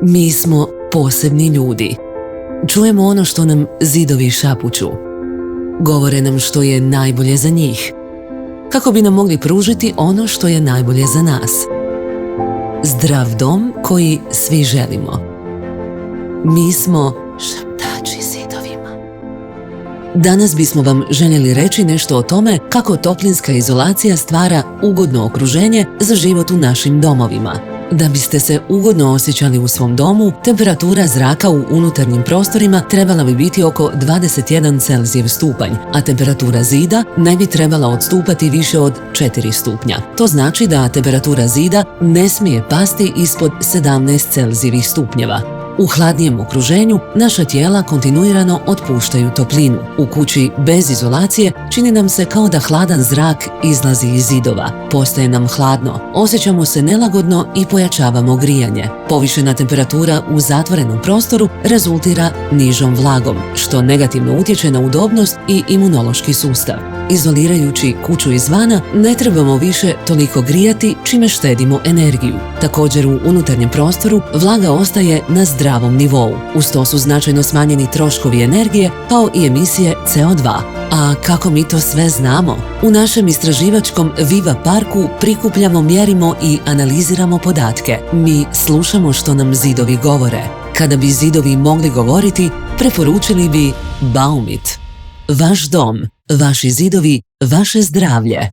Mi smo posebni ljudi. Čujemo ono što nam zidovi šapuću. Govore nam što je najbolje za njih, kako bi nam mogli pružiti ono što je najbolje za nas. Zdrav dom koji svi želimo. Mi smo šaptači zidovima. Danas bismo vam željeli reći nešto o tome kako toplinska izolacija stvara ugodno okruženje za život u našim domovima. Da biste se ugodno osjećali u svom domu, temperatura zraka u unutarnjim prostorima trebala bi biti oko 21 Celzijev stupanj, a temperatura zida ne bi trebala odstupati više od 4 stupnja. To znači da temperatura zida ne smije pasti ispod 17 Celzijevih stupnjeva. U hladnijem okruženju naša tijela kontinuirano otpuštaju toplinu. U kući bez izolacije čini nam se kao da hladan zrak izlazi iz zidova. Postaje nam hladno, osjećamo se nelagodno i pojačavamo grijanje. Povišena temperatura u zatvorenom prostoru rezultira nižom vlagom, što negativno utječe na udobnost i imunološki sustav. Izolirajući kuću izvana ne trebamo više toliko grijati, čime štedimo energiju. Također u unutarnjem prostoru vlaga ostaje na zdravom nivou. Uz to su značajno smanjeni troškovi energije kao i emisije CO2. A kako mi to sve znamo? U našem istraživačkom Viva parku prikupljamo, mjerimo i analiziramo podatke. Mi slušamo što nam zidovi govore. Kada bi zidovi mogli govoriti, preporučili bi Baumit. Vaš dom, vaši zidovi, vaše zdravlje.